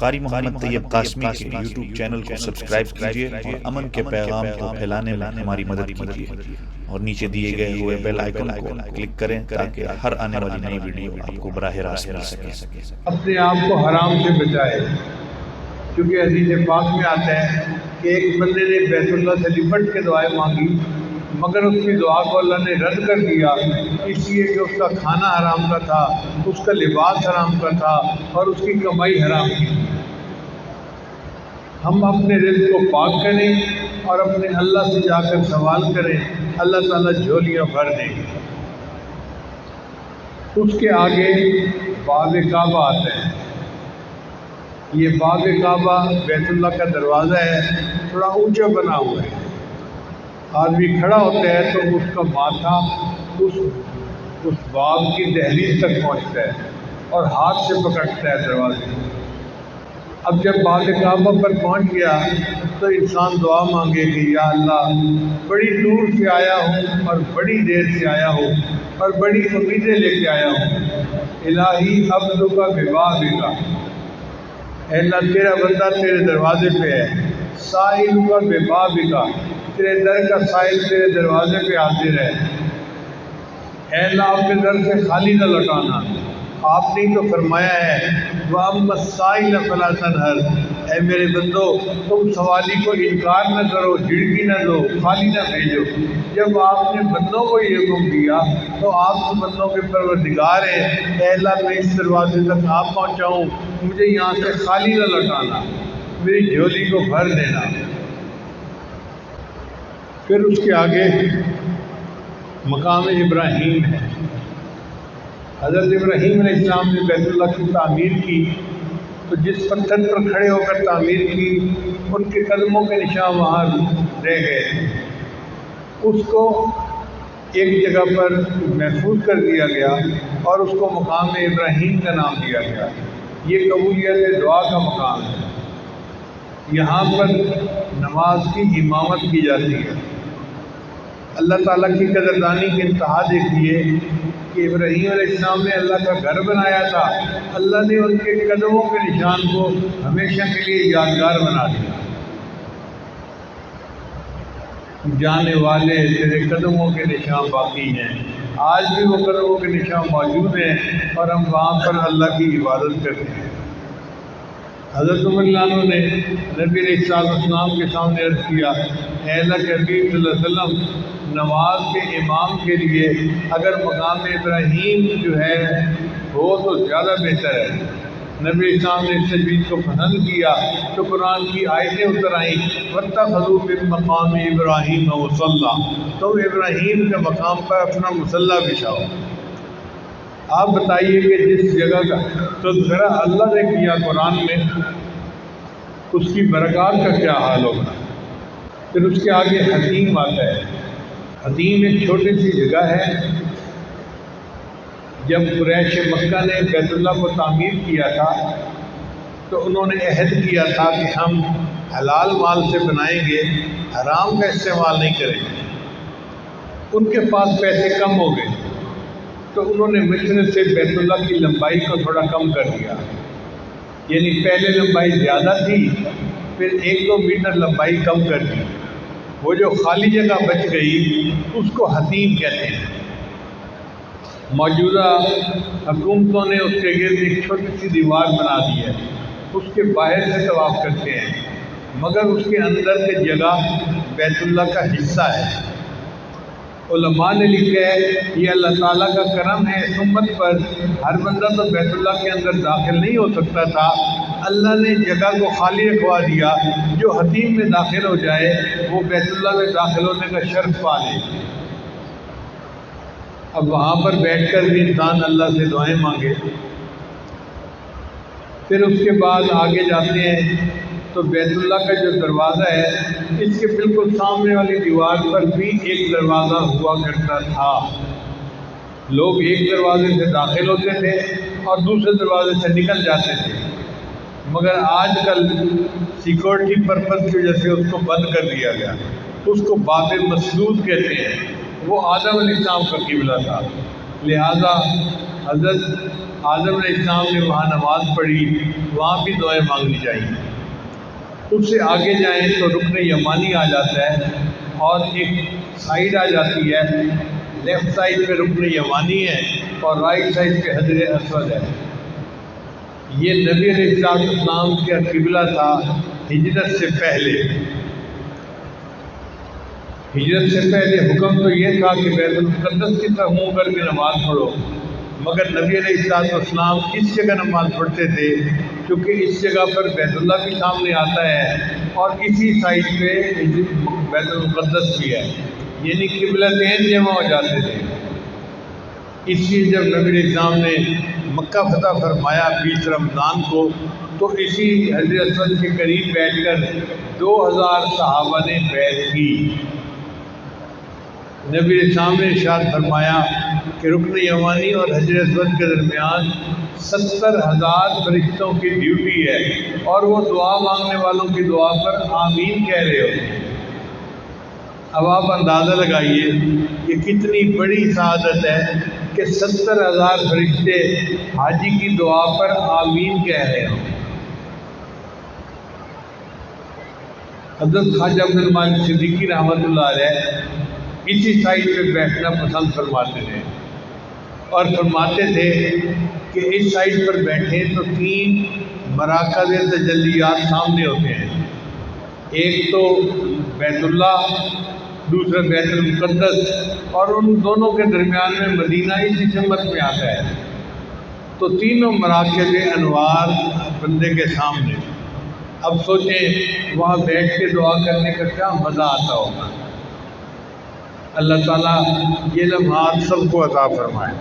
قاری محمد طیب قاسمی کے YouTube channel کو سبسکرائب کیجیے اور امن کے پیغام کو پھیلانے میں ہماری مدد کیجیے اور نیچے دیے گئے ہوئے بیل آئیکن کو کلک کریں تاکہ ہر آنے والی نئی ویڈیو آپ کو براہ راست مل سکے۔ اپنے آپ کو حرام سے بچائے، کیونکہ حدیث پاک میں آتا ہے کہ ایک بندے نے بیت اللہ سے لپٹ کے دعائیں مانگی مگر اس کی دعا کو اللہ نے رد کر دیا، اس لیے کہ اس کا کھانا حرام کا تھا، اس کا لباس حرام کا تھا اور اس کی کمائی حرام کی۔ ہم اپنے رزق کو پاک کریں اور اپنے اللہ سے جا کر سوال کریں، اللہ تعالیٰ جھولیاں بھر دیں گے۔ اس کے آگے باب کعبہ آتا ہے۔ یہ باب کعبہ بیت اللہ کا دروازہ ہے، تھوڑا اونچا بنا ہوا ہے۔ آدمی کھڑا ہوتا ہے تو اس کا ماتھا اس باب کی دہلیز تک پہنچتا ہے اور ہاتھ سے پکڑتا ہے دروازے۔ اب جب باب کعبہ پر پہنچ گیا تو انسان دعا مانگے کہ یا اللہ، بڑی دور سے آیا ہوں اور بڑی دیر سے آیا ہوں اور بڑی امیدیں لے کے آیا ہوں، الہی عبدک ببابک، اے اللہ تیرا بندہ تیرے دروازے پہ ہے، سائلک ببابک، تیرے در کا سائل تیرے دروازے پہ حاضر ہے، اے اللہ اپنے در سے خالی نہ لوٹانا۔ آپ نے تو فرمایا ہے وَأَمَّا السَّائِلَ فَلَا تَنْهَرْ، اے میرے بندو تم سوالی کو انکار نہ کرو، جھڑکی نہ دو، خالی نہ بھیجو۔ جب آپ نے بندوں کو یہ حکم دیا تو آپ تو بندوں کے پروردگار ہیں، اے اللہ میں اس دروازے تک آپ پہنچاؤں، مجھے یہاں سے خالی نہ لوٹانا، میری جھولی کو بھر دینا۔ پھر اس کے آگے مقام ابراہیم ہے۔ حضرت ابراہیم علیہ السلام نے بیت اللہ کی تعمیر کی تو جس پتھر پر کھڑے ہو کر تعمیر کی ان کے قدموں کے نشان وہاں رہ گئے، اس کو ایک جگہ پر محفوظ کر دیا گیا اور اس کو مقام ابراہیم کا نام دیا گیا۔ یہ قبولیت دعا کا مقام ہے، یہاں پر نماز کی امامت کی جاتی ہے۔ اللہ تعالیٰ کی قدردانی کی انتہا دیکھیے کہ ابراہیم علیہ السلام نے اللہ کا گھر بنایا تھا، اللہ نے ان کے قدموں کے نشان کو ہمیشہ کے لیے یادگار بنا دیا۔ جانے والے تیرے قدموں کے نشان باقی ہیں، آج بھی وہ قدموں کے نشان موجود ہیں اور ہم وہاں پر اللہ کی عبادت کرتے ہیں۔ حضرت عمر رضی اللہ عنہ نے نبی علیہ السلام کے سامنے عرض کیا، اے اللہ کے حبیب صلی اللہ علیہ وسلم، نماز کے امام کے لیے اگر مقام ابراہیم جو ہے وہ تو زیادہ بہتر ہے۔ نبی اسلام نے اس تجویز کو پسند کیا تو قرآن کی آیتیں اتر آئیں، وَاتَّخَذُوا مِن مَّقَامِ إِبْرَاهِيمَ مُصَلًّى، تم ابراہیم کے مقام پر اپنا مصلی بچھاؤ۔ آپ بتائیے کہ جس جگہ کا تذکرہ اللہ نے کیا قرآن میں، اس کی برکات کا کیا حال ہوگا۔ پھر اس کے آگے حتیم آتا ہے۔ حتیم ایک چھوٹی سی جگہ ہے۔ جب قریش مکہ نے بیت اللہ کو تعمیر کیا تھا تو انہوں نے عہد کیا تھا کہ ہم حلال مال سے بنائیں گے، حرام کا استعمال نہیں کریں گے۔ ان کے پاس پیسے کم ہو گئے تو انہوں نے مصر سے بیت اللہ کی لمبائی کو تھوڑا کم کر دیا، یعنی پہلے لمبائی زیادہ تھی، پھر 1-2 میٹر لمبائی کم کر دی۔ وہ جو خالی جگہ بچ گئی اس کو حتیم کہتے ہیں۔ موجودہ حکومتوں نے اس کے گرد ایک چھوٹی سی دیوار بنا دی ہے، اس کے باہر سے طواف کرتے ہیں مگر اس کے اندر کی جگہ بیت اللہ کا حصہ ہے۔ علماء نے لکھا ہے یہ اللہ تعالیٰ کا کرم ہے اس امت پر، ہر بندہ تو بیت اللہ کے اندر داخل نہیں ہو سکتا تھا، اللہ نے جگہ کو خالی رکھوا دیا، جو حتیم میں داخل ہو جائے وہ بیت اللہ میں داخل ہونے کا شرف پا لے۔ اب وہاں پر بیٹھ کر بھی انسان اللہ سے دعائیں مانگے۔ پھر اس کے بعد آگے جاتے ہیں تو بیت اللہ کا جو دروازہ ہے اس کے بالکل سامنے والی دیوار پر بھی ایک دروازہ ہوا کرتا تھا۔ لوگ ایک دروازے سے داخل ہوتے تھے اور دوسرے دروازے سے نکل جاتے تھے، مگر آج کل سیکورٹی پرپز کی وجہ سے اس کو بند کر دیا گیا۔ اس کو باب مسدود کہتے ہیں، وہ آدم علیہ السلام کا قبلہ تھا، لہذا حضرت آدم علیہ السلام نے وہاں نماز پڑھی، وہاں بھی دعائیں مانگنی چاہیے۔ اس سے آگے جائیں تو رکن یمانی آ جاتا ہے اور ایک سائیڈ آ جاتی ہے، لیفٹ سائیڈ پہ رکن یمانی ہے اور رائٹ سائیڈ پہ حجر اسود ہے۔ یہ نبی علیہ السلام کا قبلہ تھا ہجرت سے پہلے۔ ہجرت سے پہلے حکم تو یہ تھا کہ بیت المقدس کی طرف منہ کر کے نماز پڑھو، مگر نبی علیہ السلام اس جگہ نماز پڑھتے تھے کیونکہ اس جگہ پر بیت اللہ بھی سامنے آتا ہے اور اسی سائڈ پہ بیت المقدس بھی ہے، یعنی قبلتین جمع ہو جاتے تھے۔ اس لیے جب نبی علیہ السلام نے مکہ فتح فرمایا 20 رمضان کو، تو اسی حجر اسود کے قریب بیٹھ کر 2000 صحابہ نے بیعت کی۔ نبی علیہ السلام نے ارشاد فرمایا کہ رکن یمانی اور حجر اسود کے درمیان 70,000 فرشتوں کی ڈیوٹی ہے اور وہ دعا مانگنے والوں کی دعا پر آمین کہہ رہے ہوتے ہیں۔ اب آپ اندازہ لگائیے کہ کتنی بڑی سعادت ہے کہ 70,000 فرشتے حاجی کی دعا پر آمین کہہ رہے ہوں۔ حضرت خواجہ عبد المالک صدیقی رحمۃ اللہ علیہ اسی سائڈ پہ بیٹھنا پسند فرماتے تھے اور فرماتے تھے کہ اس سائڈ پر بیٹھیں تو 3 مراکز تجلیات سامنے ہوتے ہیں، ایک تو بیت اللہ، دوسرا بیت المقدس، اور ان دونوں کے درمیان میں مدینہ اسی سمت میں آتا ہے۔ تو تینوں مراکز انوار بندے کے سامنے۔ اب سوچیں وہاں بیٹھ کے دعا کرنے کا کیا مزہ آتا ہوگا۔ اللہ تعالیٰ یہ لمحات سب کو عطا فرمائے۔